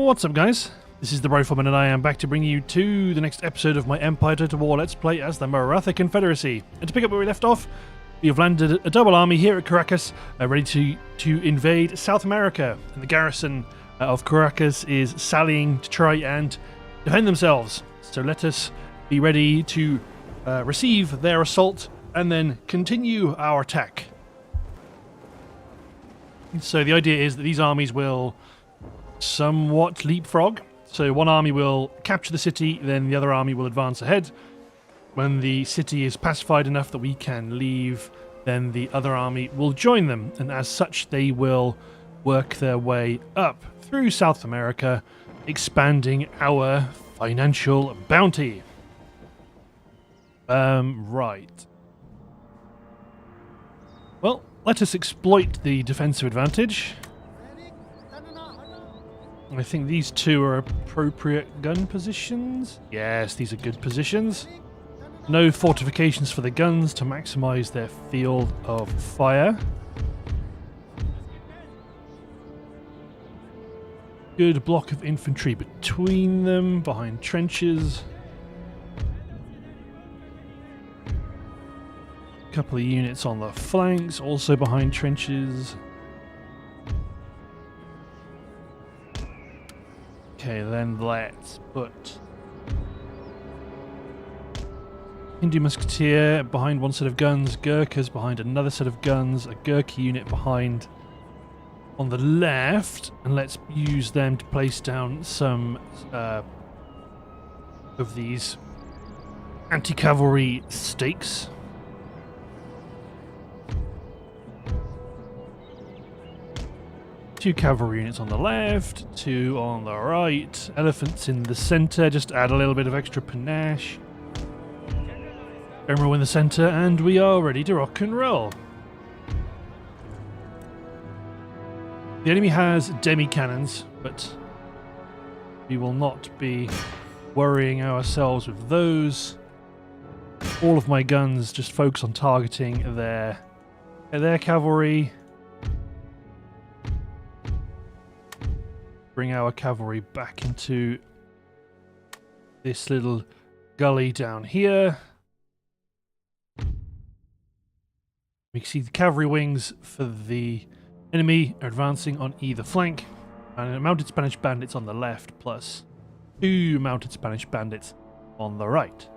What's up, guys? This is the Rifleman, and I am back to bring you to the next episode of my Empire Total War Let's Play as the Maratha Confederacy. And to pick up where we left off, we have landed a double army here at Caracas, ready to invade South America. And the garrison of Caracas is sallying to try and defend themselves. So let us be ready to receive their assault and then continue our attack. So the idea is that these armies will somewhat leapfrog. So one army will capture the city, then the other army will advance ahead. When the city is pacified enough that we can leave, then the other army will join them, and as such they will work their way up through South America, expanding our financial bounty. Right. Well, let us exploit the defensive advantage. I think these two are appropriate gun positions. Yes, these are good positions. No fortifications for the guns to maximize their field of fire. Good block of infantry between them, behind trenches. Couple of units on the flanks, also behind trenches. Okay, then let's put Hindu Musketeer behind one set of guns, Gurkhas behind another set of guns, a Gurkha unit behind on the left, and let's use them to place down some of these anti-cavalry stakes. Two cavalry units on the left, two on the right, elephants in the centre, just add a little bit of extra panache. General in the centre, and we are ready to rock and roll. The enemy has demi-cannons, but we will not be worrying ourselves with those. All of my guns just focus on targeting their cavalry. Bring our cavalry back into this little gully down here. We can see the cavalry wings for the enemy are advancing on either flank, and mounted Spanish bandits on the left, plus two mounted Spanish bandits on the right.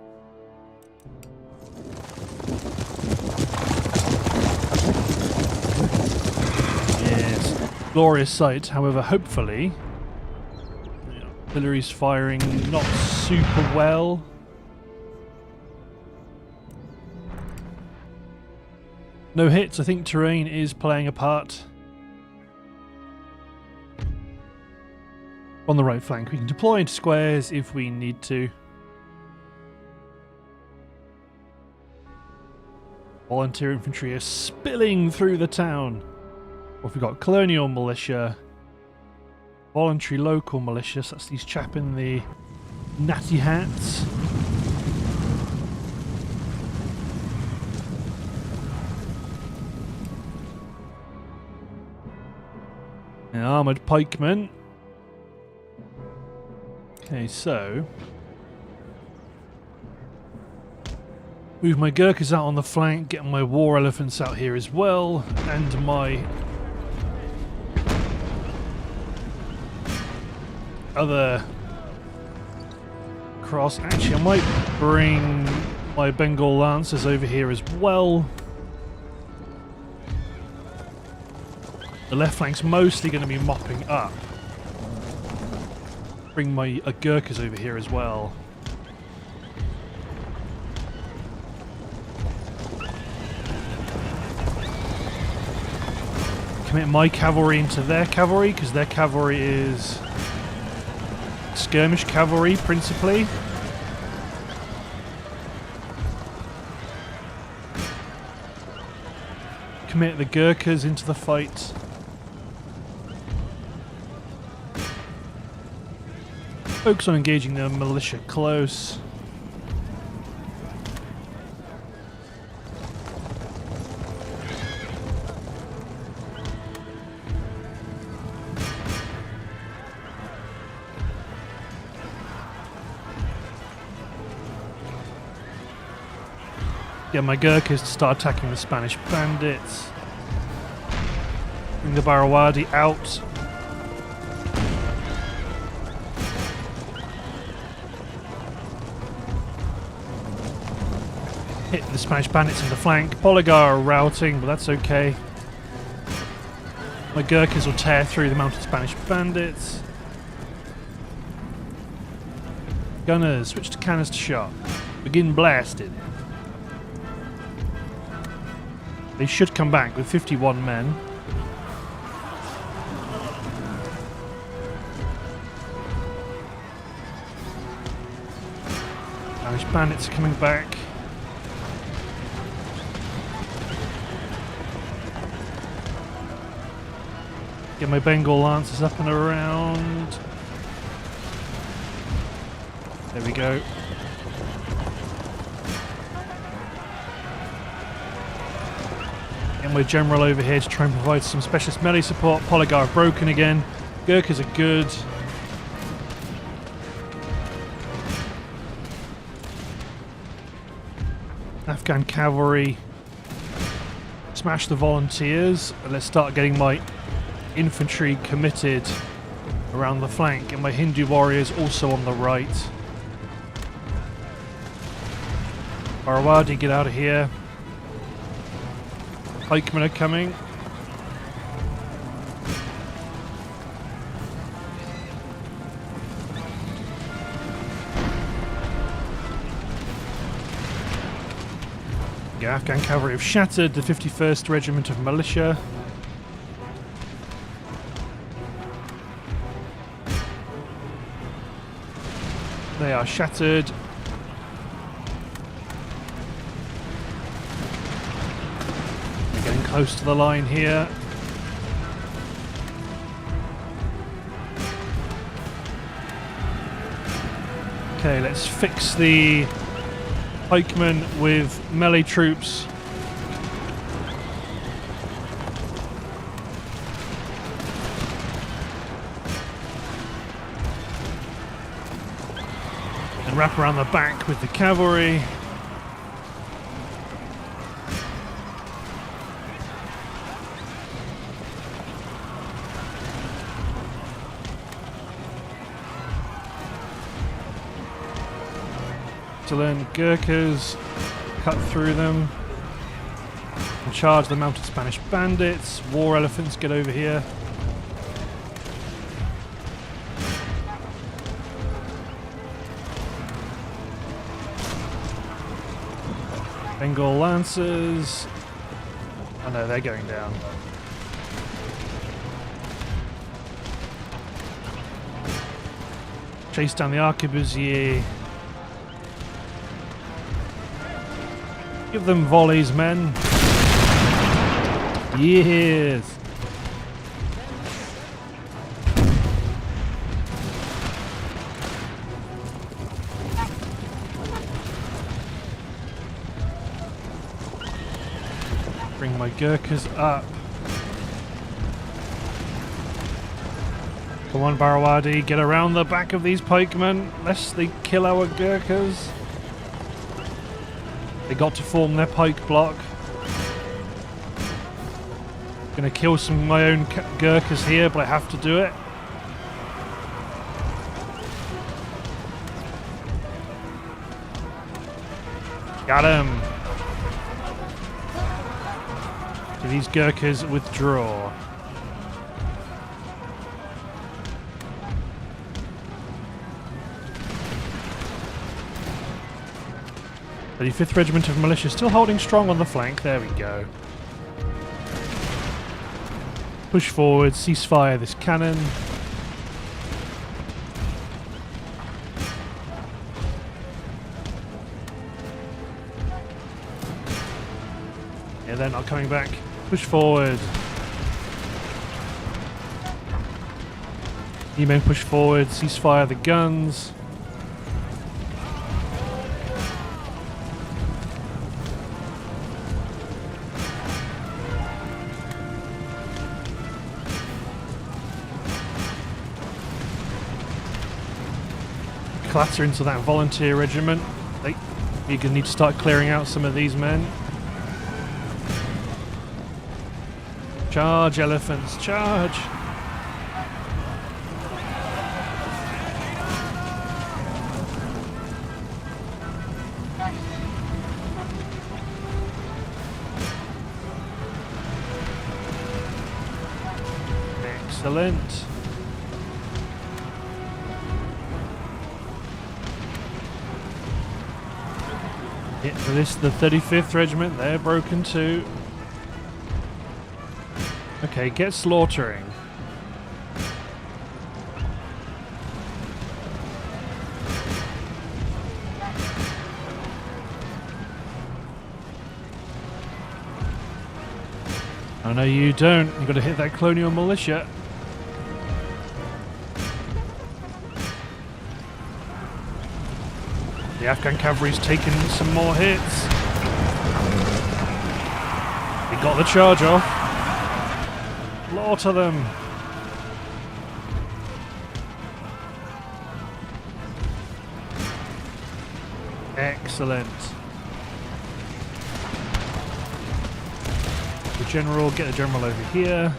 Yes, glorious sight. However, hopefully artillery's firing not super well. No hits. I think terrain is playing a part. On the right flank, we can deploy into squares if we need to. Volunteer infantry are spilling through the town. Or if we've got colonial militia, voluntary local militia, so that's these chap in the natty hats. And armoured pikemen. Okay, so move my Gurkhas out on the flank, get my war elephants out here as well, and my other cross. Actually, I might bring my Bengal Lancers over here as well. The left flank's mostly going to be mopping up. Bring my Gurkhas over here as well. Commit my cavalry into their cavalry, because their cavalry is skirmish cavalry, principally. Commit the Gurkhas into the fight. Focus on engaging the militia close. Get my Gurkhas to start attacking the Spanish bandits. Bring the Barawadi out. Hit the Spanish bandits in the flank. Poligar are routing, but that's okay. My Gurkhas will tear through the mounted Spanish bandits. Gunners, switch to canister shot. Begin blasting. They should come back with 51 men. Spanish bandits are coming back. Get my Bengal Lancers up and around. There we go. Get my general over here to try and provide some specialist melee support. Poligar broken again. Gurkhas are good. Afghan cavalry. Smash the volunteers. And let's start getting my infantry committed around the flank. And my Hindu warriors also on the right. Barawadi, get out of here. Pikemen are coming. The Afghan cavalry have shattered the 51st Regiment of Militia. They are shattered. We're getting close to the line here. Okay, let's fix the pikemen with melee troops. And wrap around the back with the cavalry. To learn Gurkhas, cut through them, and charge the mounted Spanish bandits. War elephants, get over here. Bengal Lancers. Oh no, they're going down. Chase down the arquebusier. Give them volleys, men. Yes. Bring my Gurkhas up. Come on, Barawadi, get around the back of these pikemen, lest they kill our Gurkhas. They got to form their pike block. Gonna kill some of my own Gurkhas here, but I have to do it. Got him. So these Gurkhas withdraw. The 5th Regiment of Militia still holding strong on the flank. There we go. Push forward, ceasefire this cannon. Yeah, they're not coming back. Push forward. You men push forward, ceasefire the guns. Clatter into that volunteer regiment. They You're going to need to start clearing out some of these men. Charge, elephants, charge! Excellent. Hit for this, the 35th Regiment, they're broken too. Okay, get slaughtering. Oh no, you don't. You've got to hit that colonial militia. The Afghan cavalry's taken some more hits. He got the charge off. Slaughter them. Excellent. The general, get the general over here.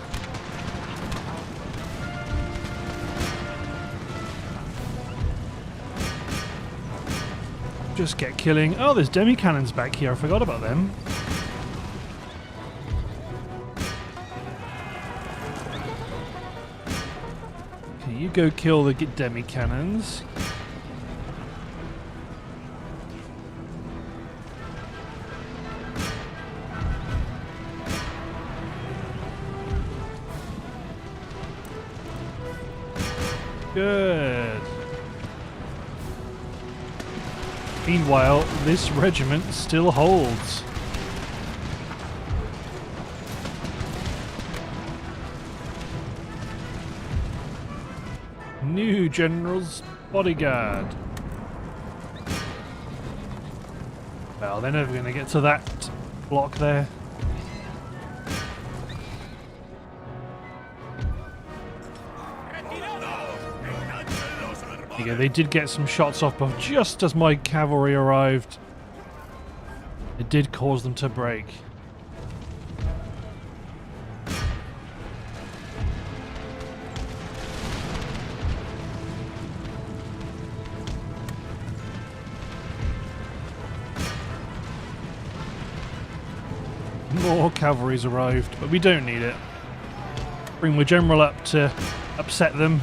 Just get killing. Oh, there's demi-cannons back here. I forgot about them. Okay, you go kill the demi-cannons. Good. Meanwhile, this regiment still holds. New general's bodyguard. Well, they're never going to get to that block there. There you go, they did get some shots off, but just as my cavalry arrived, it did cause them to break. More cavalry's arrived, but we don't need it. Bring my general up to upset them.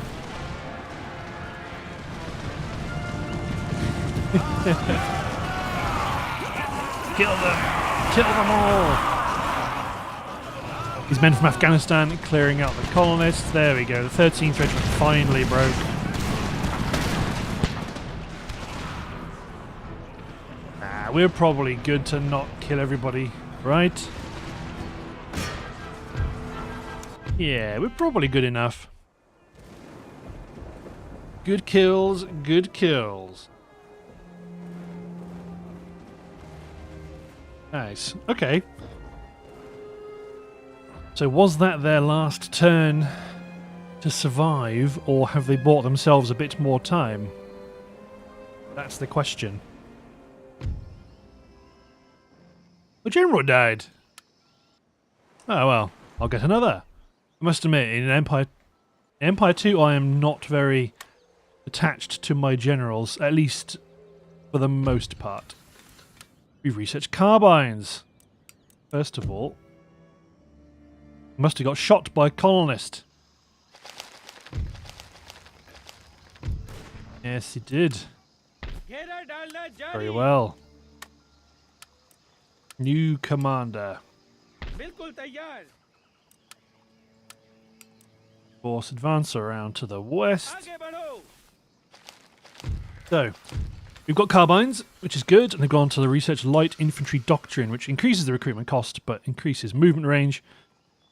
Kill them! Kill them all! These men from Afghanistan clearing out the colonists. There we go. The 13th Regiment finally broke. We're probably good to not kill everybody, right? Yeah, we're probably good enough. Good kills, good kills. Nice. Okay. So was that their last turn to survive, or have they bought themselves a bit more time? That's the question. The general died. Oh well, I'll get another. I must admit, in Empire 2, I am not very attached to my generals, at least for the most part. We've researched carbines. First of all, must have got shot by a colonist. Yes, he did. Very well. New commander. Force advance around to the west. So, we've got carbines, which is good, and they've gone to the research light infantry doctrine, which increases the recruitment cost, but increases movement range.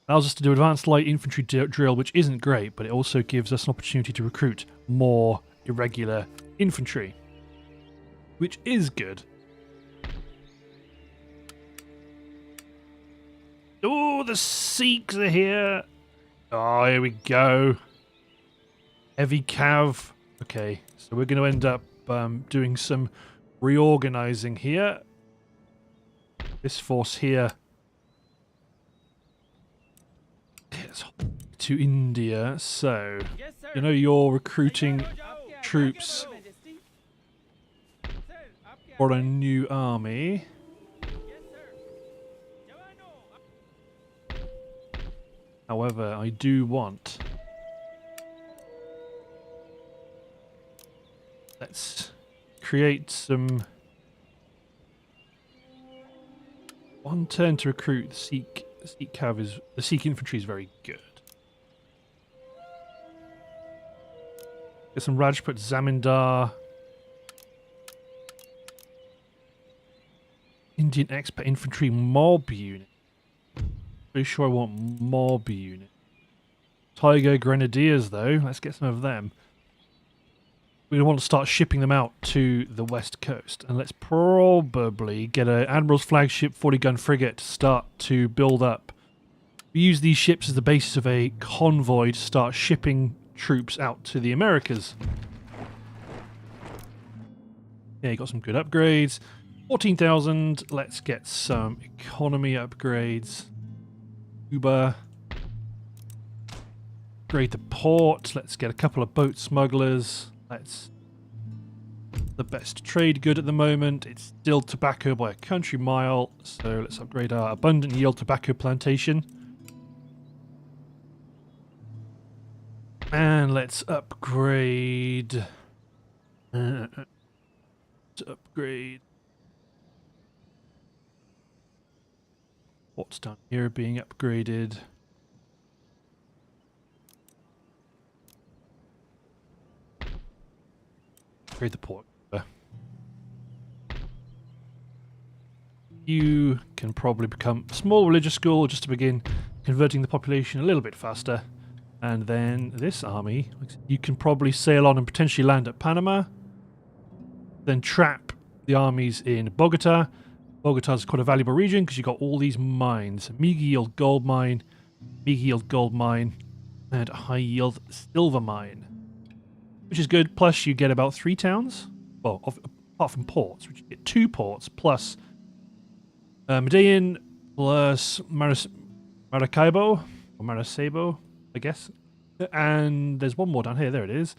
Allows us to do advanced light infantry drill, which isn't great, but it also gives us an opportunity to recruit more irregular infantry, which is good. Oh, the Sikhs are here. Oh, here we go. Heavy cav. Okay, so we're going to end up doing some reorganizing here. This force here is to India, so you know you're recruiting troops for a new army. However, I do want... Let's create some... One turn to recruit the Sikh Cav is... The Sikh infantry is very good. Get some Rajput Zamindar. Indian expert infantry mob unit. Pretty sure I want mob unit. Tiger Grenadiers though, let's get some of them. We're going to want to start shipping them out to the west coast. And let's probably get an Admiral's flagship 40-gun frigate to start to build up. We use these ships as the basis of a convoy to start shipping troops out to the Americas. Yeah, you got some good upgrades. 14,000. Let's get some economy upgrades. Uber. Upgrade the port. Let's get a couple of boat smugglers. That's the best trade good at the moment. It's still tobacco by a country mile. So let's upgrade our abundant yield tobacco plantation. And let's upgrade... What's down here being upgraded? Upgrade the port. You can probably become a small religious school just to begin converting the population a little bit faster. And then this army, you can probably sail on and potentially land at Panama. Then trap the armies in Bogota. Bogota is quite a valuable region because you've got all these mines. Medium-yield gold mine, medium-yield gold mine, and a high-yield silver mine. Which is good, plus you get about 3 towns. Well, apart from ports, which you get 2 ports, plus Medellin, plus Maracaibo, or Maracaibo, I guess. And there's one more down here, there it is.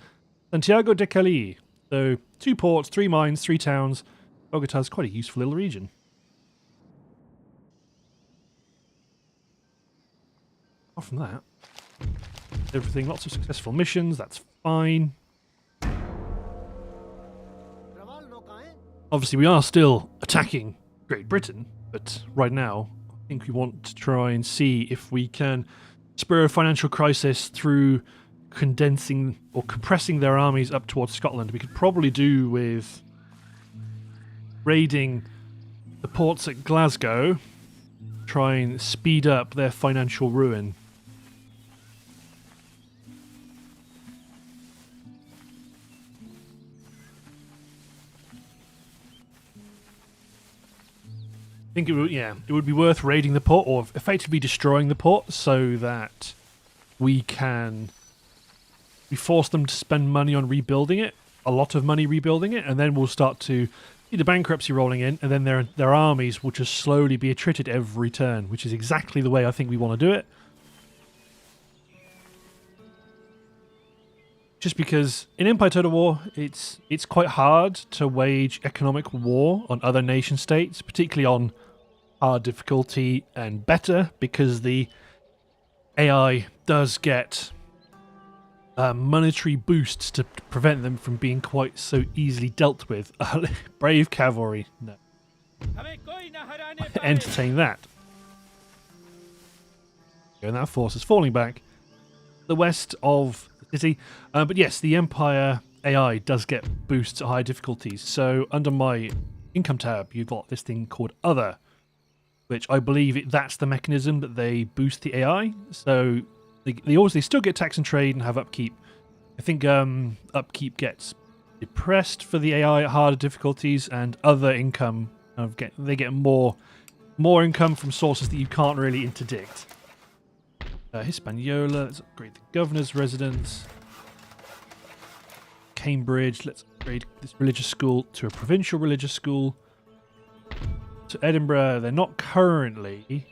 Santiago de Cali. So 2 ports, 3 mines, 3 towns. Bogota is quite a useful little region. Apart from that, everything, lots of successful missions, that's fine. Obviously we are still attacking Great Britain, but right now I think we want to try and see if we can spur a financial crisis through condensing or compressing their armies up towards Scotland. We could probably do with raiding the ports at Glasgow, try and speed up their financial ruin. I think it would be worth raiding the port or effectively destroying the port so that we force them to spend money on rebuilding it, a lot of money rebuilding it, and then we'll start to see the bankruptcy rolling in, and then their armies will just slowly be attrited every turn, which is exactly the way I think we want to do it. Just because in Empire Total War, it's quite hard to wage economic war on other nation states, particularly on hard difficulty and better, because the AI does get monetary boosts to prevent them from being quite so easily dealt with. Brave cavalry, no. Entertain that. And that force is falling back the west of the city. But yes, the Empire AI does get boosts at high difficulties. So under my income tab, you've got this thing called Other, which I believe that's the mechanism that they boost the AI. So they still get tax and trade and have upkeep. I think upkeep gets depressed for the AI at harder difficulties, and other income they get more income from sources that you can't really interdict. Hispaniola, let's upgrade the governor's residence. Cambridge, let's Upgrade this religious school to a provincial religious school. So Edinburgh, they're not currently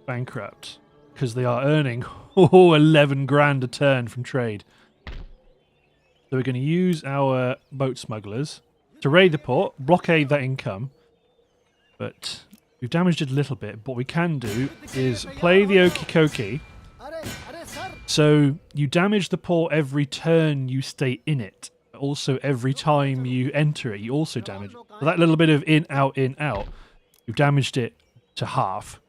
bankrupt because they are earning 11 grand a turn from trade. So we're going to use our boat smugglers to raid the port, blockade that income. But we've damaged it a little bit. What we can do is play the okie dokie. So you damage the port every turn you stay in it. Also, every time you enter it, you also damage it. So that little bit of in, out, you've damaged it to half.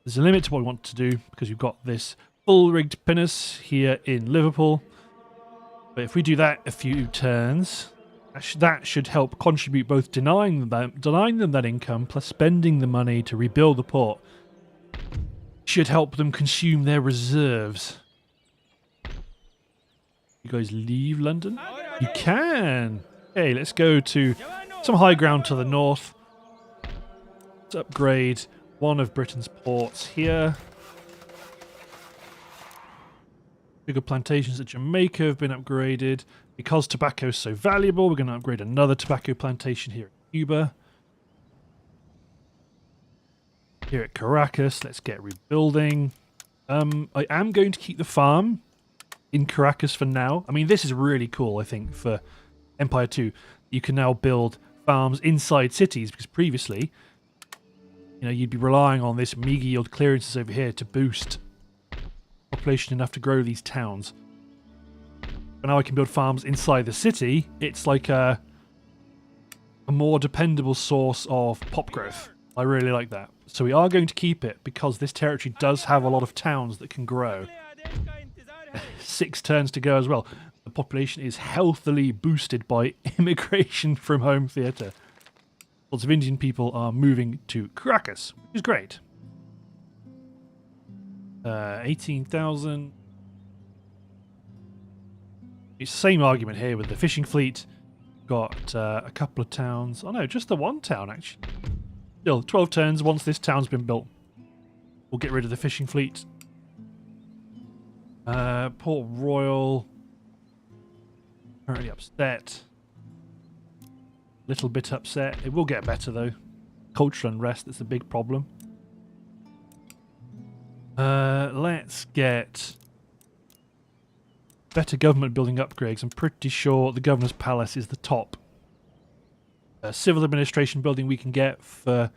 There's a limit to what we want to do because we've got this full rigged pinnace here in Liverpool. But if we do that a few turns, that should help contribute both denying them that income plus spending the money to rebuild the port. Should help them consume their reserves. You guys leave London? You can! Okay, let's go to some high ground to the north. Let's upgrade one of Britain's ports here. Sugar plantations at Jamaica have been upgraded. Because tobacco is so valuable, we're going to upgrade another tobacco plantation here in Cuba. Here at Caracas, let's get rebuilding. I am going to keep the farm in Caracas for now. I mean, this is really cool, I think, for Empire 2. You can now build farms inside cities, because previously, you know, you'd be relying on this meager yield clearances over here to boost population enough to grow these towns. But now I can build farms inside the city. It's like a more dependable source of pop growth. I really like that. So we are going to keep it because this territory does have a lot of towns that can grow. 6 turns to go as well. The population is healthily boosted by immigration from home theatre. Lots of Indian people are moving to Caracas, which is great. 18,000. It's the same argument here with the fishing fleet. Got a couple of towns. Oh no, just the one town actually. Still, 12 turns. Once this town's been built, we'll get rid of the fishing fleet. Port Royal. Currently upset. Little bit upset. It will get better though. Cultural unrest, that's a big problem. Let's get better government building upgrades. I'm pretty sure the Governor's Palace is the top civil administration building we can get for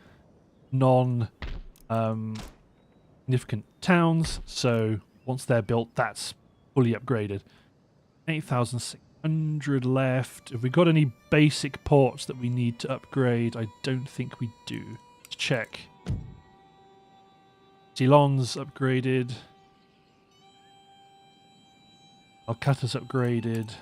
non-significant towns. So once they're built, that's fully upgraded. 8,600 left. Have we got any basic ports that we need to upgrade? I don't think we do. Let's check. Ceylon's upgraded. Calcutta's upgraded.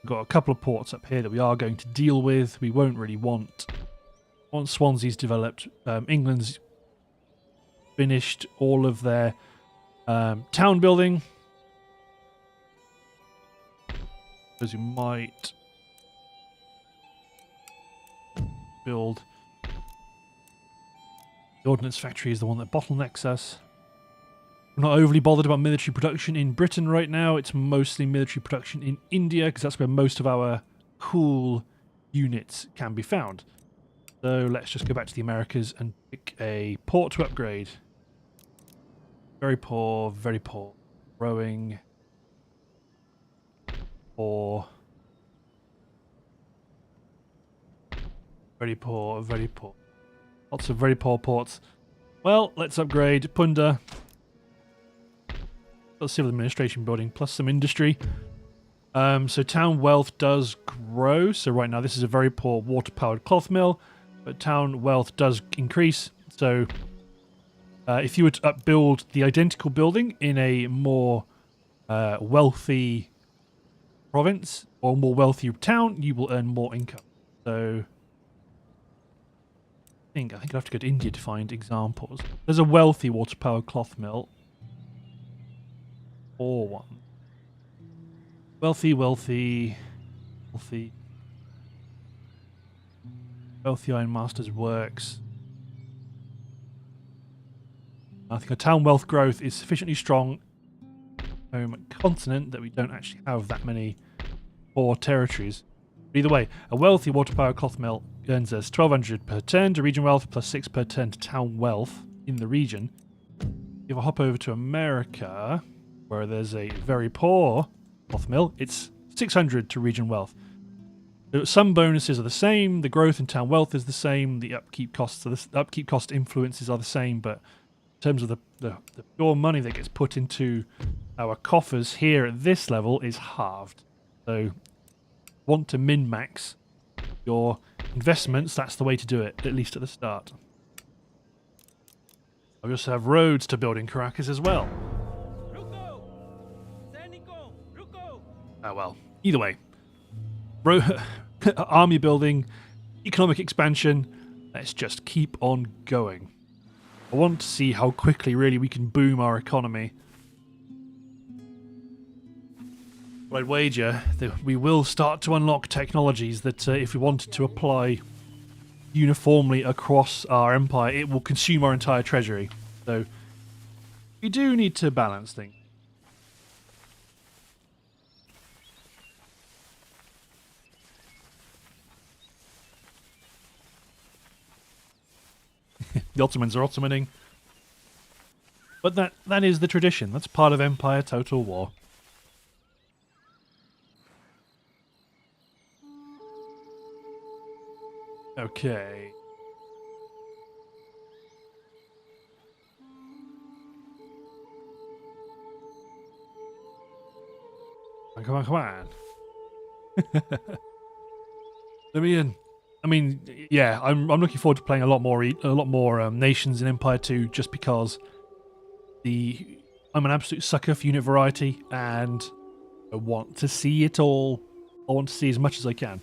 We've got a couple of ports up here that we are going to deal with. We won't really want. Once Swansea's developed, England's finished all of their town building. As you might build. The Ordnance Factory is the one that bottlenecks us. We're not overly bothered about military production in Britain right now. It's mostly military production in India because that's where most of our cool units can be found. So let's just go back to the Americas and pick a port to upgrade. Very poor, very poor. Rowing. Poor. Very poor, very poor. Lots of very poor ports. Well, let's upgrade Punda. Got civil administration building plus some industry. So town wealth does grow. So right now this is a very poor water-powered cloth mill, but town wealth does increase. So if you were to upbuild the identical building in a more wealthy province or more wealthy town, you will earn more income. So I think I'll have to go to India to find examples. There's a wealthy water-powered cloth mill. Or one. Wealthy, wealthy, wealthy. Wealthy Ironmasters works. I think a town wealth growth is sufficiently strong home continent that we don't actually have that many poor territories. But either way, a wealthy water power cloth mill earns us 1,200 per turn to region wealth plus 6 per turn to town wealth in the region. If I hop over to America, where there's a very poor cloth mill, it's 600 to region wealth. Some bonuses are the same. The growth in town wealth is the same. The upkeep costs, upkeep cost influences are the same. But in terms of the pure money that gets put into our coffers here at this level is halved. So, want to min-max your investments? That's the way to do it, at least at the start. We also have roads to build in Caracas as well. Oh well. Either way. Army building, economic expansion, let's just keep on going. I want to see how quickly really we can boom our economy. But I'd wager that we will start to unlock technologies that if we wanted to apply uniformly across our empire, it will consume our entire treasury. So we do need to balance things. The Ottomans are Ottomaning. But that is the tradition. That's part of Empire Total War. Okay. Come on, come on. Let me in. I mean, yeah, I'm looking forward to playing a lot more nations in Empire 2, just because I'm an absolute sucker for unit variety, and I want to see it all. I want to see as much as I can.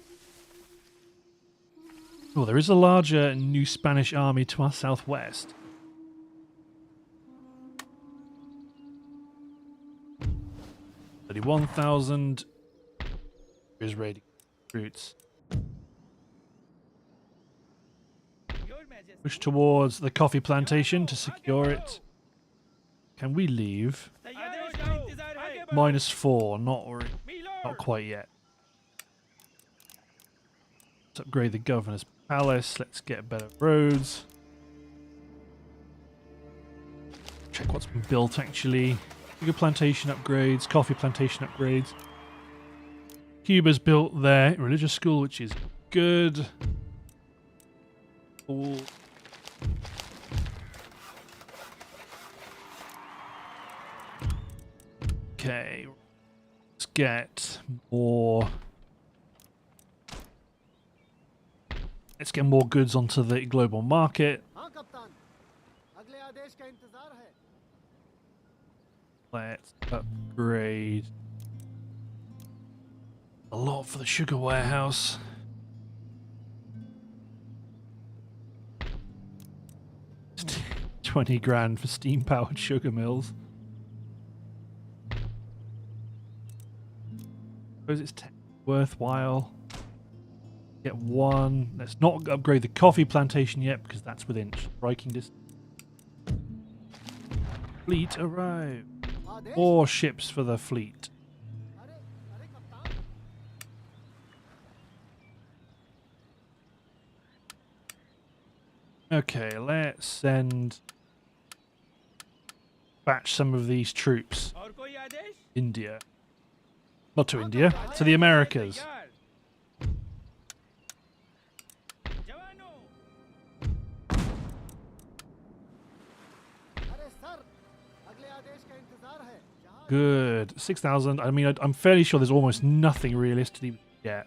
Oh, there is a larger new Spanish army to our southwest. $31,000 is raiding recruits. Push towards the coffee plantation to secure it. Can we leave? -4, not quite yet. Let's upgrade the governor's palace. Let's get better roads. Check what's been built actually. Sugar plantation upgrades, coffee plantation upgrades. Cuba's built their religious school, which is good. Cool. Okay, let's get more. Let's get more goods onto the global market. Let's upgrade a lot for the sugar warehouse. $20 grand for steam-powered sugar mills. Suppose it's worthwhile. Get one. Let's not upgrade the coffee plantation yet because that's within striking distance. Fleet arrive. More ships for the fleet. Okay, let's send batch some of these troops. India. Not to India, to the Americas. Good. 6,000. I mean, I'm fairly sure there's almost nothing realistically yet.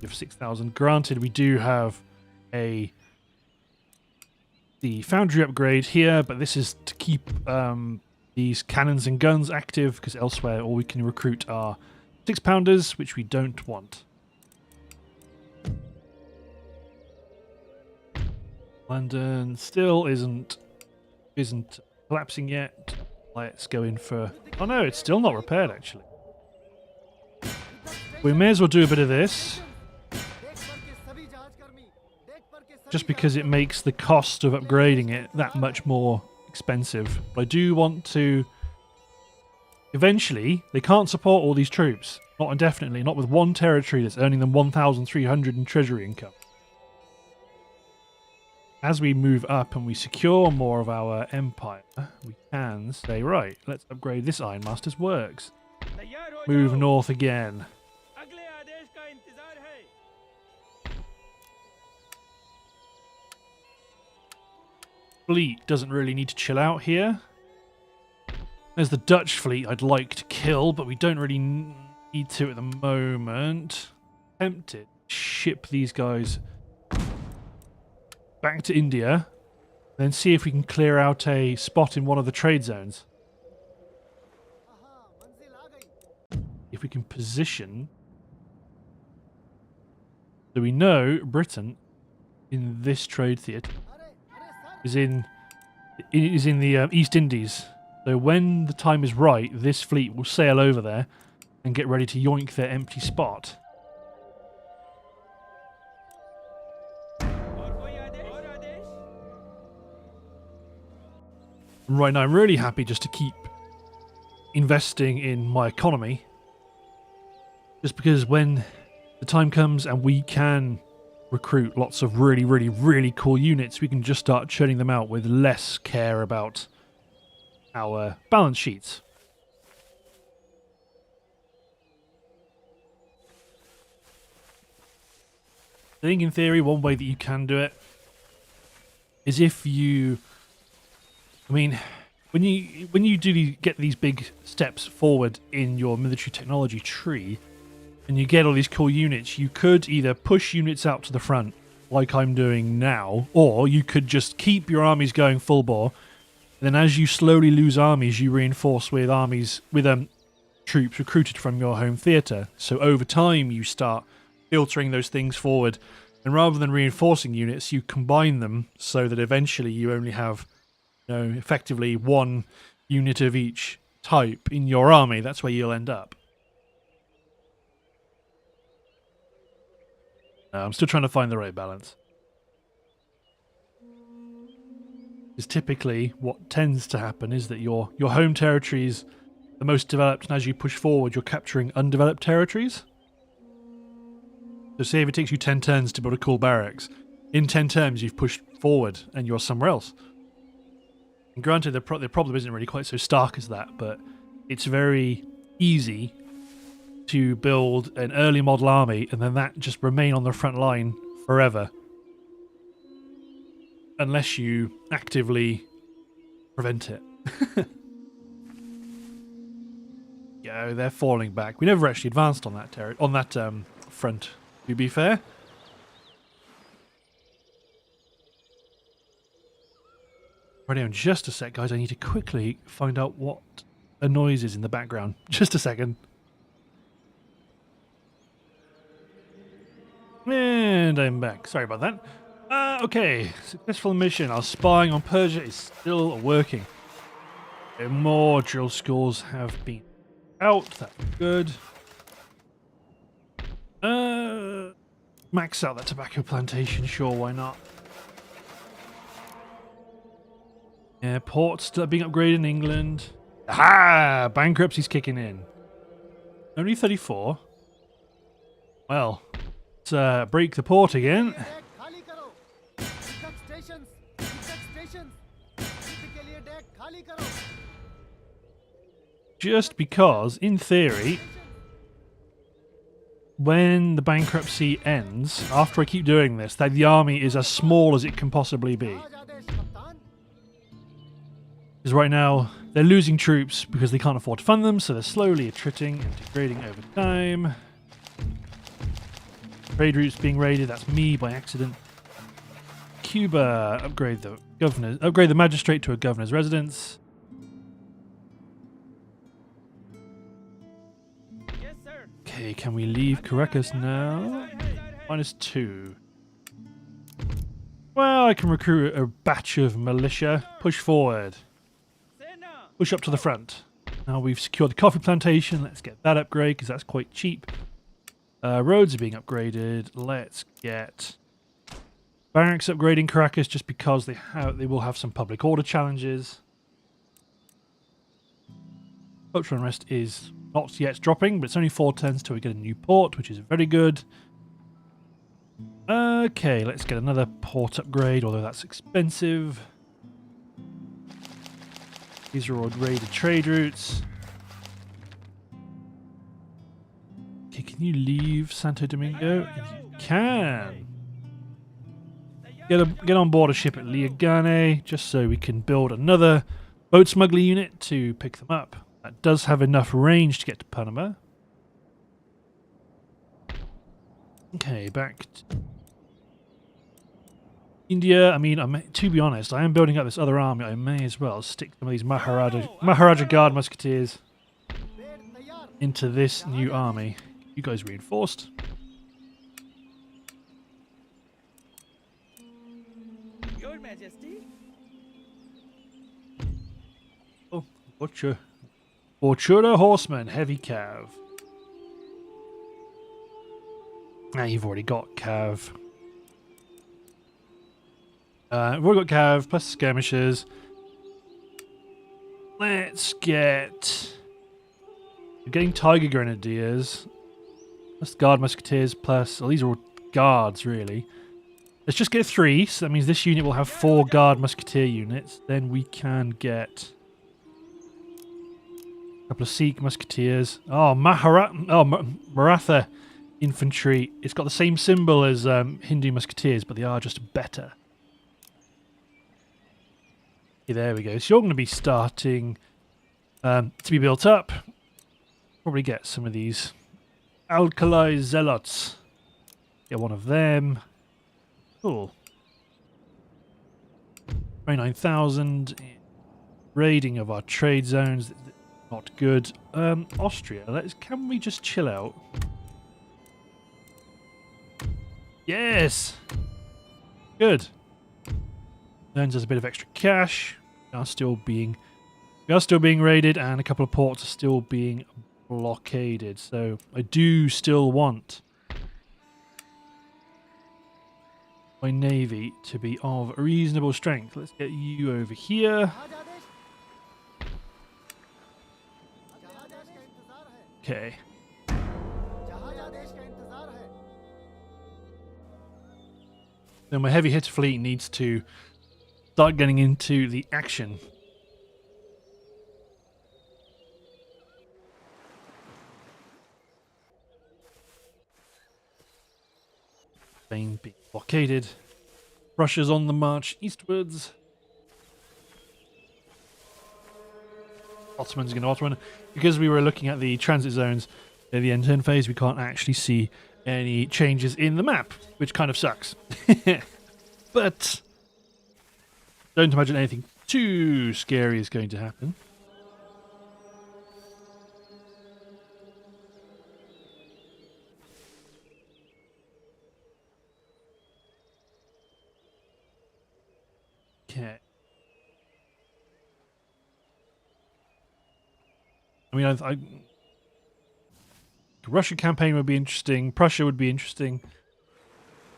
If 6,000. Granted, we do have the foundry upgrade here, but this is to keep these cannons and guns active, because elsewhere all we can recruit are 6-pounders, which we don't want. London still isn't collapsing yet. Let's go in for... Oh no, it's still not repaired actually. We may as well do a bit of this. Just because it makes the cost of upgrading it that much more expensive. But I do want to eventually they can't support all these troops. Not indefinitely, not with one territory that's earning them 1,300 in treasury income. As we move up and we secure more of our empire, we can say, right, let's upgrade this Ironmaster's works. Move north again. Fleet doesn't really need to chill out here. There's the Dutch fleet I'd like to kill, but we don't really need to at the moment. Tempted to ship these guys back to India, then see if we can clear out a spot in one of the trade zones. If we can position, so we know Britain in this trade theatre is in the East Indies. So when the time is right, this fleet will sail over there and get ready to yoink their empty spot. Right now, I'm really happy just to keep investing in my economy. Just because when the time comes and we can recruit lots of really, really, really cool units, we can just start churning them out with less care about our balance sheets. I think in theory, one way that you can do it is if you... I mean, when you get these big steps forward in your military technology tree, and you get all these cool units, you could either push units out to the front, like I'm doing now, or you could just keep your armies going full bore. And then, as you slowly lose armies, you reinforce with troops recruited from your home theatre. So over time, you start filtering those things forward, and rather than reinforcing units, you combine them so that eventually you only have, effectively one unit of each type in your army. That's where you'll end up. I'm still trying to find the right balance. Because typically what tends to happen is that your home territory is the most developed, and as you push forward, you're capturing undeveloped territories. So say if it takes you 10 turns to build a cool barracks, in 10 turns you've pushed forward and you're somewhere else. And granted, the problem isn't really quite so stark as that, but it's very easy to build an early model army and then that just remain on the front line forever. Unless you actively prevent it. Yeah, they're falling back. We never actually advanced on that front, to be fair. Ready on just a sec, guys. I need to quickly find out what a noise is in the background. Just a second. And I'm back. Sorry about that. Okay. Successful mission. Our spying on Persia is still working. More drill schools have been out. That's good. Max out that tobacco plantation. Sure, why not? Ports still being upgraded in England. Aha! Bankruptcy's kicking in. Only 34. Well, let's break the port again. Just because, in theory, when the bankruptcy ends, after I keep doing this, that the army is as small as it can possibly be. Because right now, they're losing troops because they can't afford to fund them, so they're slowly attriting and degrading over time. Trade routes being raided, that's me by accident. Cuba, upgrade the magistrate to a governor's residence. Yes, sir. Okay, can we leave Caracas now? -2. Well, I can recruit a batch of militia. Push forward. Push up to the front. Now we've secured the coffee plantation. Let's get that upgrade because that's quite cheap. Roads are being upgraded. Let's get barracks upgrading Caracas just because they will have some public order challenges. Cultural unrest is not yet dropping, but it's only 4 turns till we get a new port, which is very good. Okay, let's get another port upgrade, although that's expensive. These are all raided trade routes. Okay, can you leave Santo Domingo? You can. Get on board a ship at Liagane, just so we can build another boat smuggler unit to pick them up. That does have enough range to get to Panama. Okay, back to India. I mean, to be honest, I am building up this other army. I may as well stick some of these Maharaja Guard musketeers into this new army. You guys reinforced. Your Majesty. Oh, Butcher horseman, heavy cav. Ah, you've already got cav. We've already got cav plus skirmishers. Let's get. We're getting tiger grenadiers. Plus guard musketeers plus. Well, these are all guards, really. Let's just get 3. So that means this unit will have 4 guard musketeer units. Then we can get a couple of Sikh musketeers. Oh, Maratha infantry. It's got the same symbol as Hindu musketeers, but they are just better. Okay, there we go. So you're going to be starting to be built up. Probably get some of these Alkali Zealots. Get one of them. Cool. 29,000. Raiding of our trade zones. Not good. Austria. Can we just chill out? Yes! Good. Earns us a bit of extra cash. We are still being raided, and a couple of ports are still being blockaded. So I do still want my navy to be of reasonable strength. Let's get you over here. Okay. Then my heavy hitter fleet needs to start getting into the action. Spain being blockaded. Russia's on the march eastwards. Ottoman's going to Ottoman. Because we were looking at the transit zones in the end turn phase, we can't actually see any changes in the map, which kind of sucks. But don't imagine anything too scary is going to happen. Okay. I mean, Russia campaign would be interesting. Prussia would be interesting.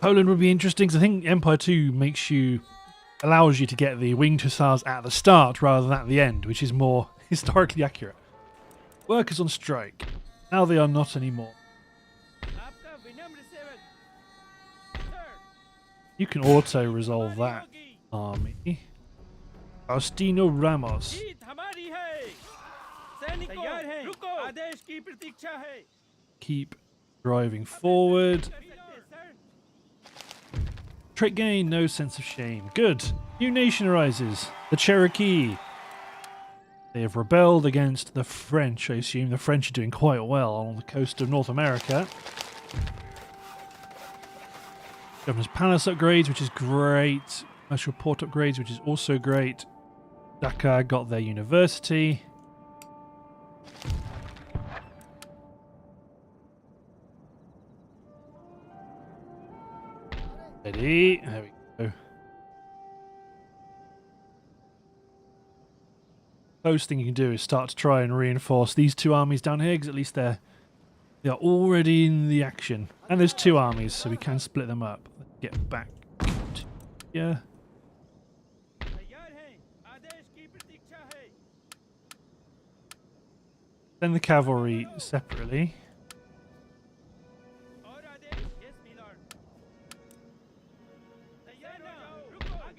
Poland would be interesting, because I think Empire 2 allows you to get the winged hussars at the start rather than at the end, which is more historically accurate. Workers on strike. Now they are not anymore. You can auto-resolve that army. Faustino Ramos. Keep driving forward. Trait gain, no sense of shame. Good. New nation arises. The Cherokee. They have rebelled against the French. I assume the French are doing quite well on the coast of North America. Governor's Palace upgrades, which is great. Commercial port upgrades, which is also great. Dhaka got their university. Ready. There we go. First thing you can do is start to try and reinforce these 2 armies down here, because at least they are already in the action. And there's 2 armies, so we can split them up. Let's get back to here. Send the cavalry separately.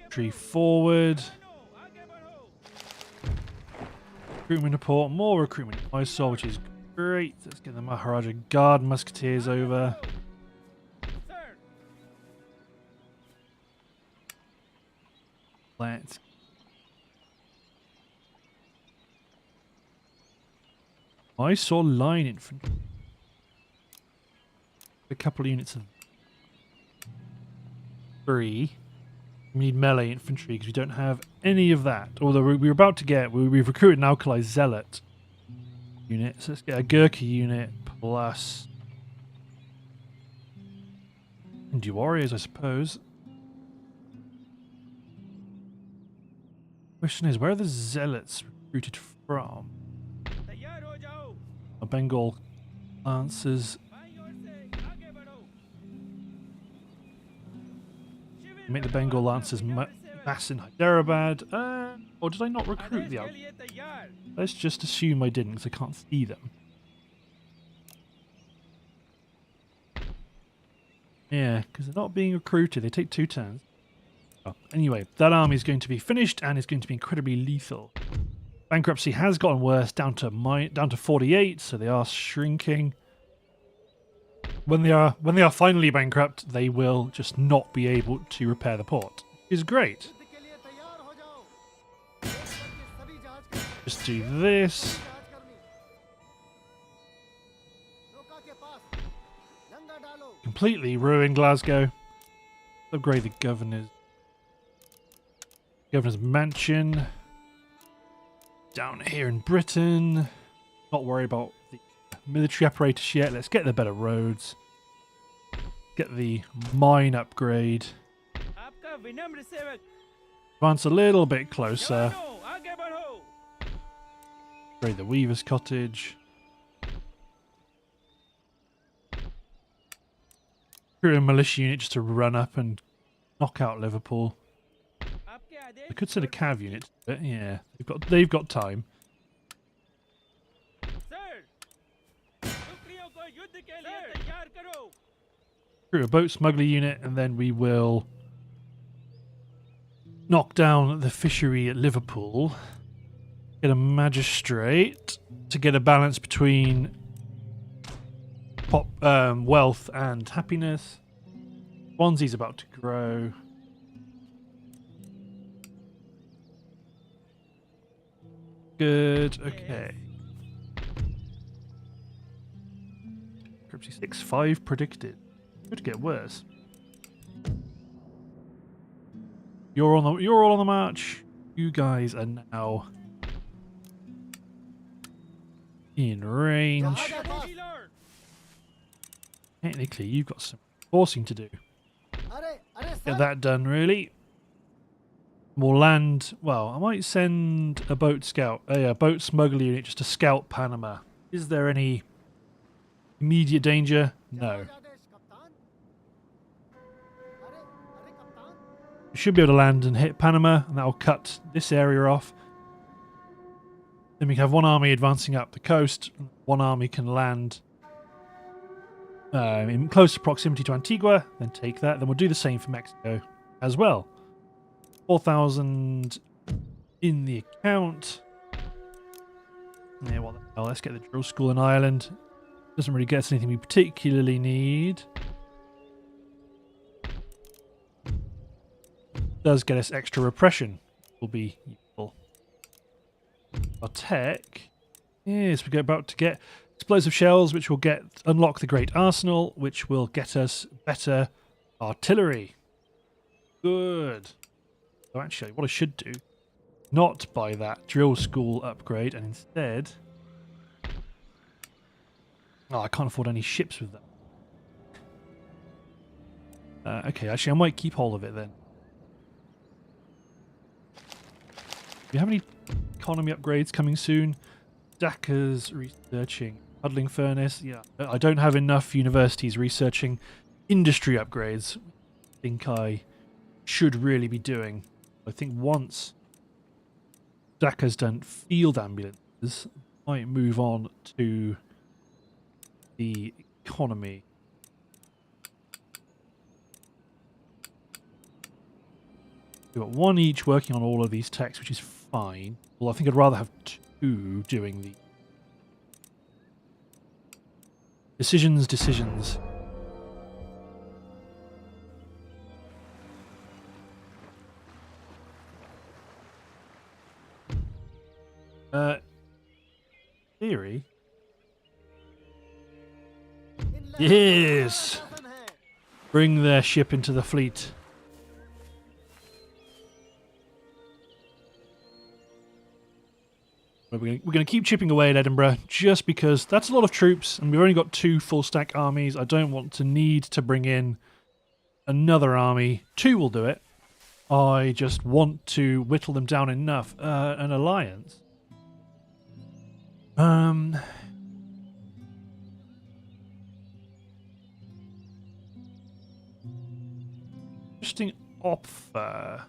Tree forward. Recruitment report. More recruitment in Mysore, which is great. Let's get the Maharaja Guard Musketeers over. Let's. Mysore line infantry. A couple of units of 3. We need melee infantry because we don't have any of that. Although we're about to get, we've recruited an alkali zealot unit. So let's get a Gurkha unit plus Hindu warriors, I suppose. Question is, where are the zealots recruited from? Bengal Lancers. Make the Bengal Lancers mass in Hyderabad. Or did I not recruit the Alkali? Let's just assume I didn't because I can't see them. Yeah, because they're not being recruited. They take 2 turns. Oh, anyway, that army is going to be finished and is going to be incredibly lethal. Bankruptcy has gotten worse, down to 48, so they are shrinking. When they are finally bankrupt, they will just not be able to repair the port. Which is great. Just do this. Completely ruin Glasgow. Upgrade the governor's mansion. Down here in Britain. Not worry about the military apparatus yet. Let's get the better roads. Get the mine upgrade. Advance a little bit closer. Upgrade the Weaver's Cottage. Create a militia unit just to run up and knock out Liverpool. I could send a cav unit, but yeah, they've got time. Create a boat smuggler unit, and then we will knock down the fishery at Liverpool. Get a magistrate to get a balance between wealth and happiness. Swansea's about to grow. Good, okay. Crypty 6-5 predicted. Could get worse. You're all on the march. You guys are now in range. Technically, you've got some forcing to do. Get that done, really. More land. Well, I might send a boat smuggler unit just to scout Panama. Is there any immediate danger? No. We should be able to land and hit Panama, and that will cut this area off. Then we can have one army advancing up the coast. One army can land in close proximity to Antigua, then take that. Then we'll do the same for Mexico as well. 4,000 in the account. Yeah, what the hell? Let's get the drill school in Ireland. Doesn't really get us anything we particularly need. Does get us extra repression. Will be useful. Our tech. Yes, we're about to get explosive shells, which will unlock the Great Arsenal, which will get us better artillery. Good. So actually, what I should do, not buy that drill school upgrade, and instead... Oh, I can't afford any ships with that. Okay, actually, I might keep hold of it then. Do you have any economy upgrades coming soon? Dakka's researching. Puddling furnace. Yeah, I don't have enough universities researching industry upgrades. I think I should really be doing. I think once Dakka's done field ambulances, might move on to the economy. We've got one each working on all of these techs, which is fine. Well, I think I'd rather have two doing the decisions. Theory. Yes! Bring their ship into the fleet. We're going to keep chipping away at Edinburgh, just because that's a lot of troops, and we've only got 2 full-stack armies. I don't want to need to bring in another army. 2 will do it. I just want to whittle them down enough. An alliance. Interesting offer.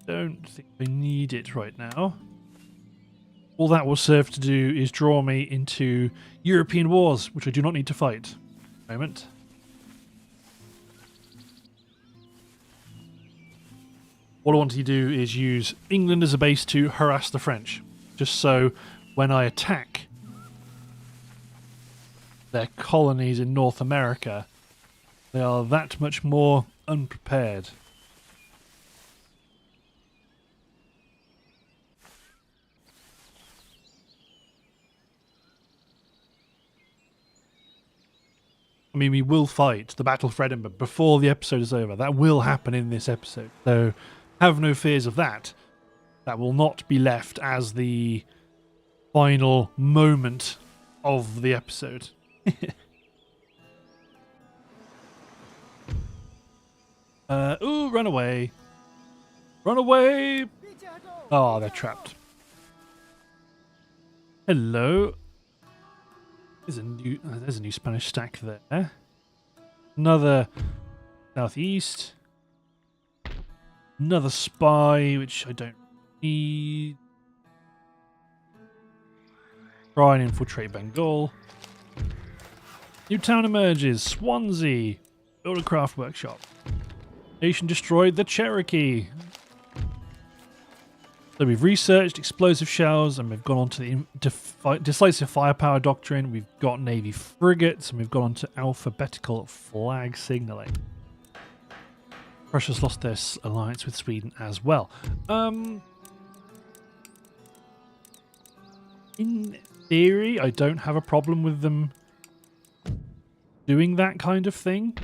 Don't think I need it right now. All that will serve to do is draw me into European wars, which I do not need to fight. Moment. All I want to do is use England as a base to harass the French, just so when I attack their colonies in North America, they are that much more unprepared. I mean, we will fight the Battle for Edinburgh before the episode is over. That will happen in this episode. So have no fears of that. That will not be left as the final moment of the episode. Ooh, run away. Run away! Oh, they're trapped. Hello. There's a new Spanish stack there. Another southeast. Another spy, which I don't need. Try and infiltrate Bengal. New town emerges. Swansea. Build a craft workshop. Nation destroyed the Cherokee. So we've researched explosive shells, and we've gone on to the decisive firepower doctrine. We've got Navy frigates, and we've gone on to alphabetical flag signaling. Russia's lost their alliance with Sweden as well. In theory, I don't have a problem with them doing that kind of thing.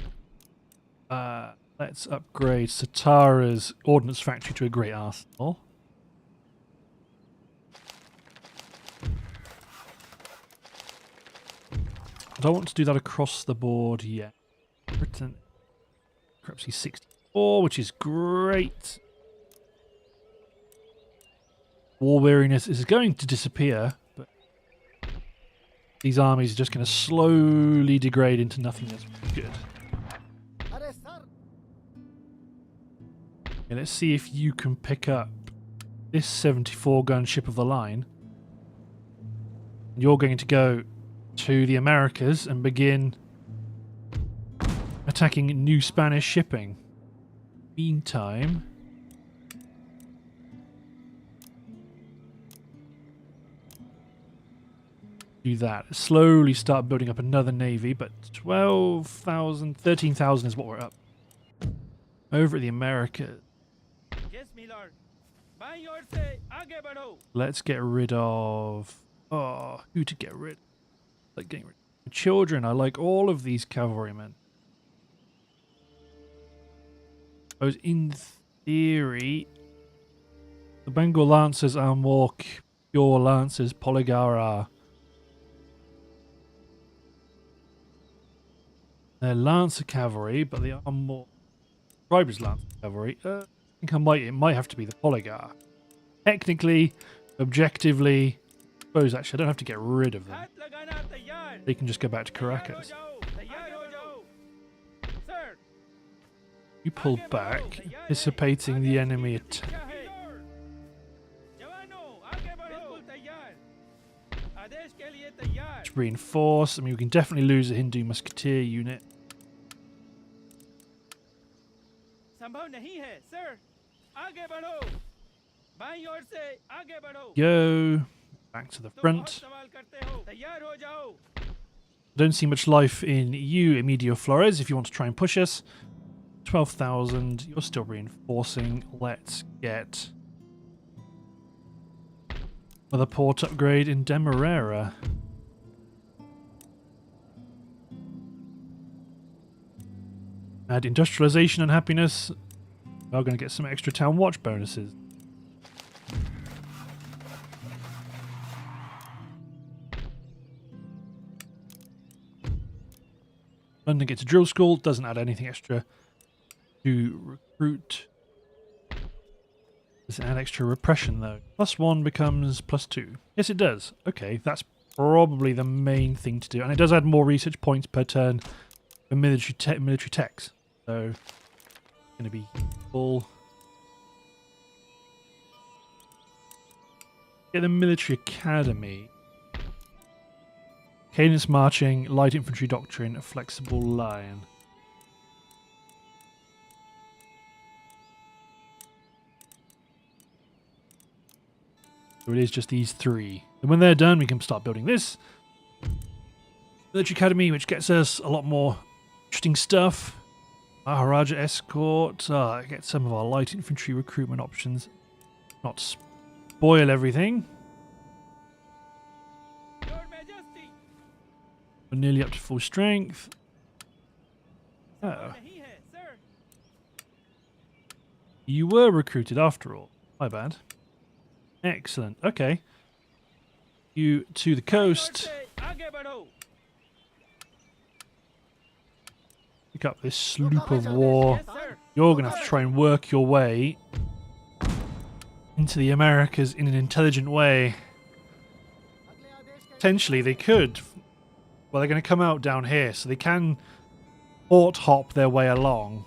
Let's upgrade Satara's ordnance factory to a great arsenal. I don't want to do that across the board yet. Britain, Crepsy 64, which is great. War weariness is going to disappear, but these armies are just going to slowly degrade into nothingness. Good. Okay, let's see if you can pick up this 74-gun ship of the line. You're going to go to the Americas and begin attacking new Spanish shipping. Meantime, do that. Slowly start building up another navy, but 12,000, 13,000 is what we're up. Over at the Americas. Yes, my lord. By your say, aage badho. Let's get rid of... Oh, who to get rid of? Like getting rid of children. I like all of these cavalrymen. I was in theory, the Bengal Lancers are more pure Lancers. Polygar are. They're Lancer cavalry, but they are more Tribers Lancer cavalry. I think it might have to be the Polygar. Technically, objectively, I suppose actually I don't have to get rid of them. They can just go back to Caracas. You pull back, anticipating the enemy attack. आदेश के लिए तैयार Let's reinforce. I mean, we can definitely lose a Hindu musketeer unit. संभव नहीं है sir आगे बढ़ो बाईं ओर से आगे बढ़ो Go back to the तुम बहुत front. सवाल करते हो तैयार हो जाओ Don't see much life in you, Emidio Flores, if you want to try and push us. 12,000. You're still reinforcing. Let's get another port upgrade in Demerara. Add industrialization and happiness. We're going to get some extra town watch bonuses. London gets a drill school. Doesn't add anything extra to recruit. Does it add extra repression though? +1 becomes +2. Yes, it does. Okay, that's probably the main thing to do. And it does add more research points per turn for military techs. So, it's going to be full. Get the military academy. Cadence marching, light infantry doctrine, a flexible line. So it is just these three. And when they're done, we can start building this. Military Academy, which gets us a lot more interesting stuff. Maharaja Escort. Get some of our light infantry recruitment options. Not spoil everything. Your Majesty We're nearly up to full strength. Oh. नहीं है sir You were recruited after all. My bad. Excellent. Okay. You to the बाईं ओर coast. से आगे बढ़ो Pick up this sloop of war. yes sir You're going to have to try and work your way into the Americas in an intelligent way. Potentially they could. Well, they're going to come out down here, so they can port hop their way along.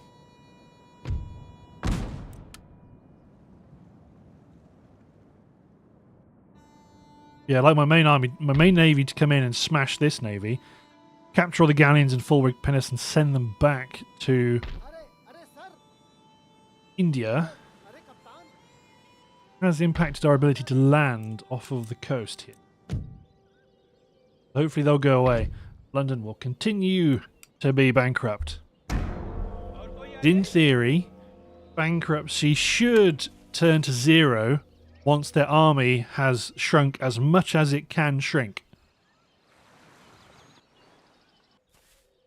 Yeah, like my main navy to come in and smash this navy, capture all the galleons and full rig pinnace and send them back to India. Has impacted our ability to land off of the coast here. Hopefully they'll go away. London will continue to be bankrupt. और कोई In theory, bankruptcy should turn to 0 once their army has shrunk as much as it can shrink.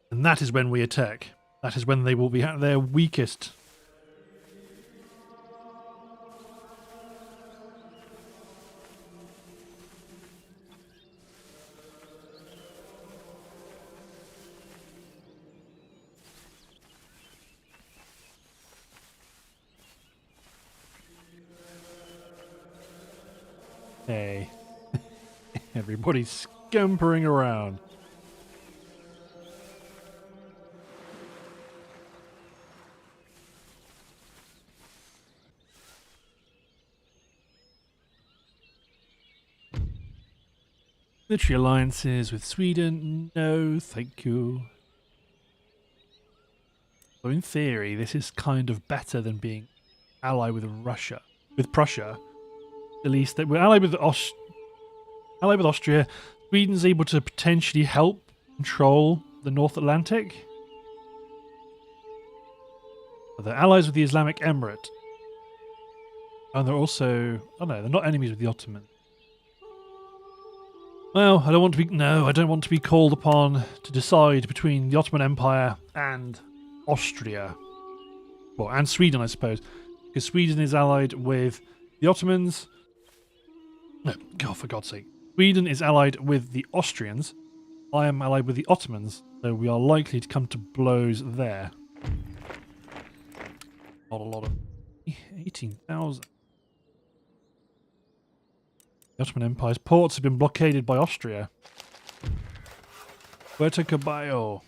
And that is when we attack. That is when they will be at their weakest. Hey. Everybody's scampering around. Military alliances with Sweden? No, thank you. So in theory, this is kind of better than being allied with Russia, with Prussia. At least that we're allied with Austria. Sweden's able to potentially help control the North Atlantic. But they're allies with the Islamic Emirate. And they're also... Oh no, they're not enemies with the Ottomans. Well, I don't want to be called upon to decide between the Ottoman Empire and Austria. Well, and Sweden, I suppose. Because Sweden is allied with the Ottomans. No, God, for God's sake. Sweden is allied with the Austrians. I am allied with the Ottomans. So we are likely to come to blows there. Not a lot of... 18,000. The Ottoman Empire's ports have been blockaded by Austria. Puerto Cabello.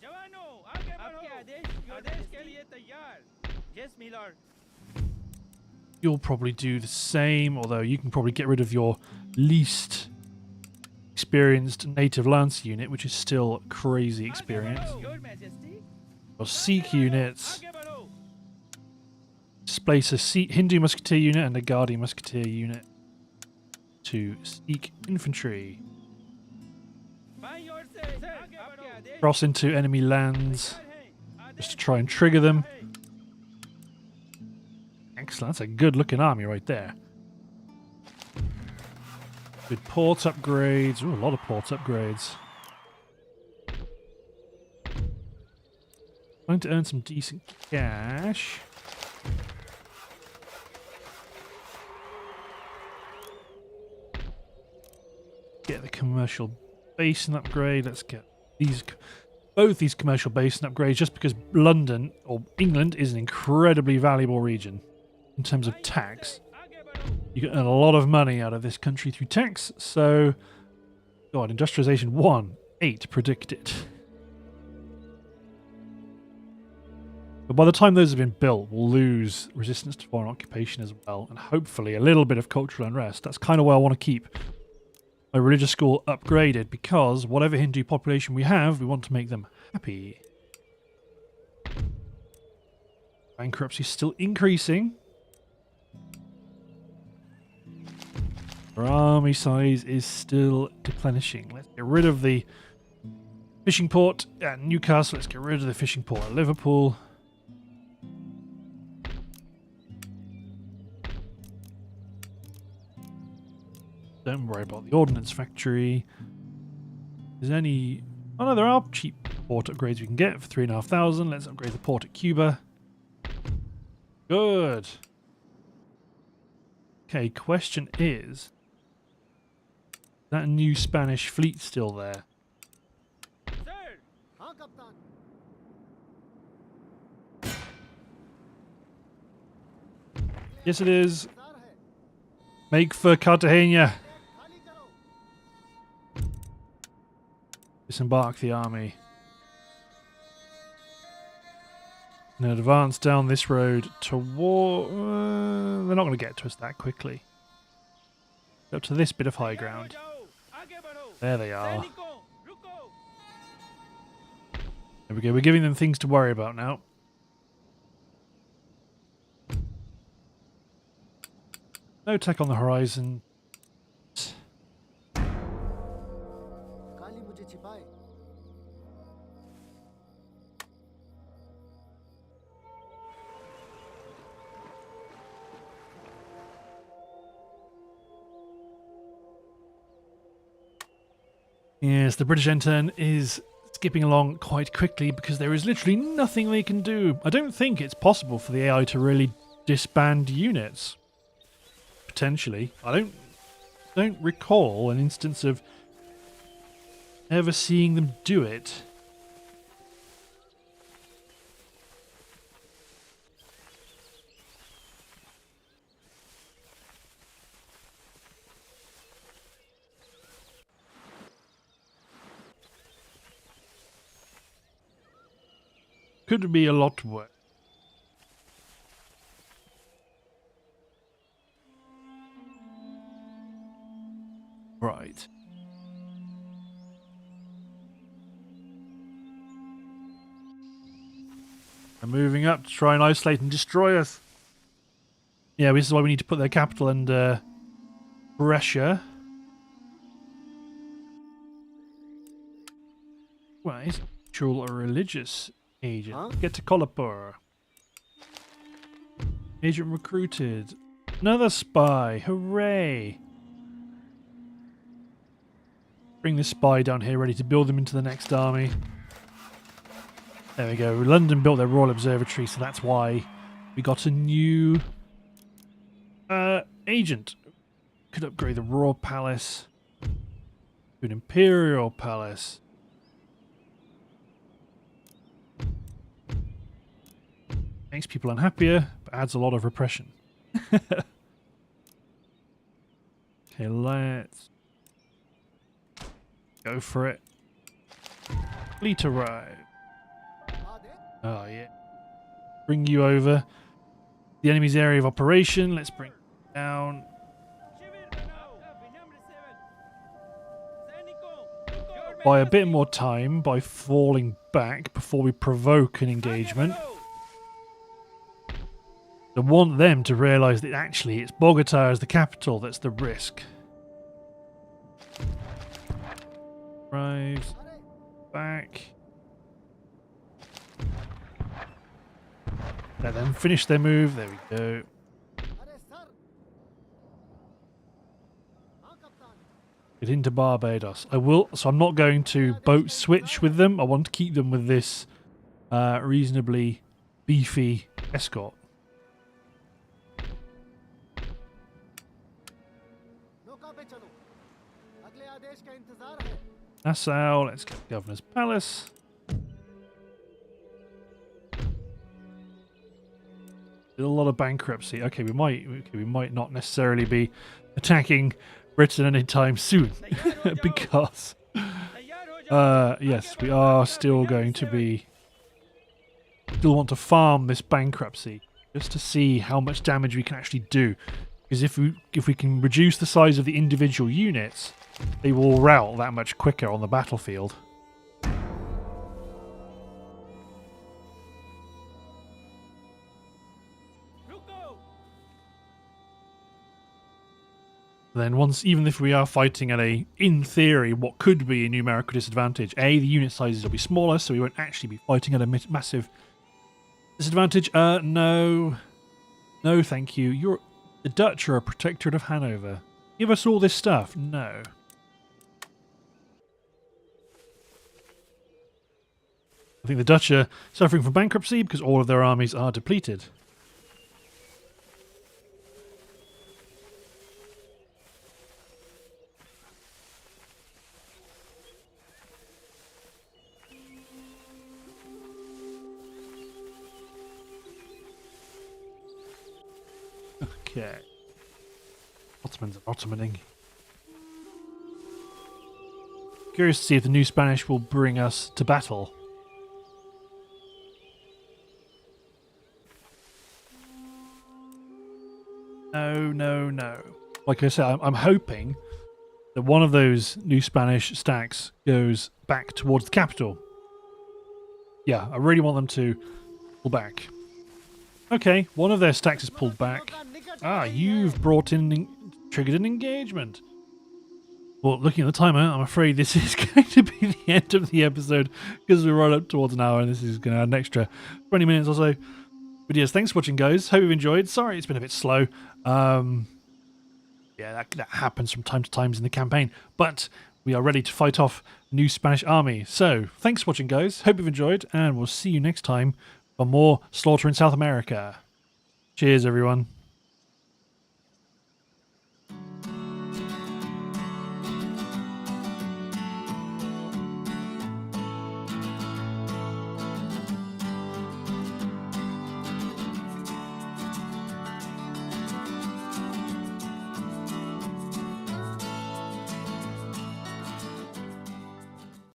जवानों आगे बढ़ो आपके आदेश के लिए तैयार yes my lord You'll probably do the same, although you can probably get rid of your least experienced native lance unit, which is still crazy experience. Your Majesty. Your Sikh units. Displace a Hindu musketeer unit and a Gardi musketeer unit to Sikh infantry. Cross into enemy lands just to try and trigger them. Excellent, that's a good looking army right there. With port upgrades. Ooh, a lot of port upgrades. Trying to earn some decent cash. Get the commercial basin upgrade. Let's get both these commercial basin upgrades, just because London or England is an incredibly valuable region in terms of tax. You can earn a lot of money out of this country through tax. So, God, industrialization 1, 8 predicted. But by the time those have been built, we'll lose resistance to foreign occupation as well, and hopefully a little bit of cultural unrest. That's kind of where I want to keep my religious school upgraded, because whatever Hindu population we have, we want to make them happy. Bankruptcy is still increasing. Our army size is still replenishing. Let's get rid of the fishing port at Newcastle. Let's get rid of the fishing port at Liverpool. Don't worry about the ordnance factory. There's any... Oh no, there are cheap port upgrades we can get for 3,500. Let's upgrade the port at Cuba. Good. Okay, question is that new Spanish fleet still there? Sir. Yes, it is. Make for Cartagena. Disembark the army. And advance down this road toward... they're not going to get to us that quickly. Up to this bit of high ground. There they are. There we go. We're giving them things to worry about now. No attack on the horizon. Yes, the British intern is skipping along quite quickly because there is literally nothing they can do. I don't think it's possible for the AI to really disband units. Potentially. I don't recall an instance of ever seeing them do it. Could be a lot worse. Right. They're moving up to try and isolate and destroy us. Yeah, this is why we need to put their capital under pressure. Well, is actual a religious agent? Huh? Get to Kolapur. Agent recruited. Another spy. Hooray. Bring this spy down here, ready to build them into the next army. There we go. London built their Royal Observatory, so that's why we got a new agent. Could upgrade the Royal Palace to an Imperial Palace. Makes people unhappier, but adds a lot of repression. Okay, let's go for it. Fleet arrive. Oh yeah. Bring you over. the enemy's area of operation. Let's bring it down. Buy a bit more time by falling back before we provoke an engagement. I want them to realise that actually it's Bogota as the capital that's the risk. Rise back. Let them finish their move. There we go. Get into Barbados. I will. So I'm not going to boat switch with them. I want to keep them with this reasonably beefy escort. Nassau. Let's get the Governor's Palace. A lot of bankruptcy. Okay, we might not necessarily be attacking Britain anytime soon because yes, we are still going to be want to farm this bankruptcy just to see how much damage we can actually do. Because if we can reduce the size of the individual units, they will rout that much quicker on the battlefield. Then even if we are fighting at in theory, what could be a numerical disadvantage, the unit sizes will be smaller, so we won't actually be fighting at a massive disadvantage. No, thank you. The Dutch are a protectorate of Hanover. Give us all this stuff. No. I think the Dutch are suffering from bankruptcy because all of their armies are depleted. Okay. Ottomans are Ottomaning. Curious to see if the new Spanish will bring us to battle. No. Like I said, I'm hoping that one of those new Spanish stacks goes back towards the capital. Yeah, I really want them to pull back. Okay, one of their stacks is pulled back. You've triggered an engagement. Well, looking at the timer, I'm afraid this is going to be the end of the episode because we're right up towards an hour and this is going to add an extra 20 minutes or so. But yes, thanks for watching, guys. Hope you've enjoyed. Sorry it's been a bit slow. Yeah, that happens from time to time in the campaign. But we are ready to fight off the new Spanish army. So, thanks for watching, guys. Hope you've enjoyed, and we'll see you next time for more slaughter in South America. Cheers, everyone.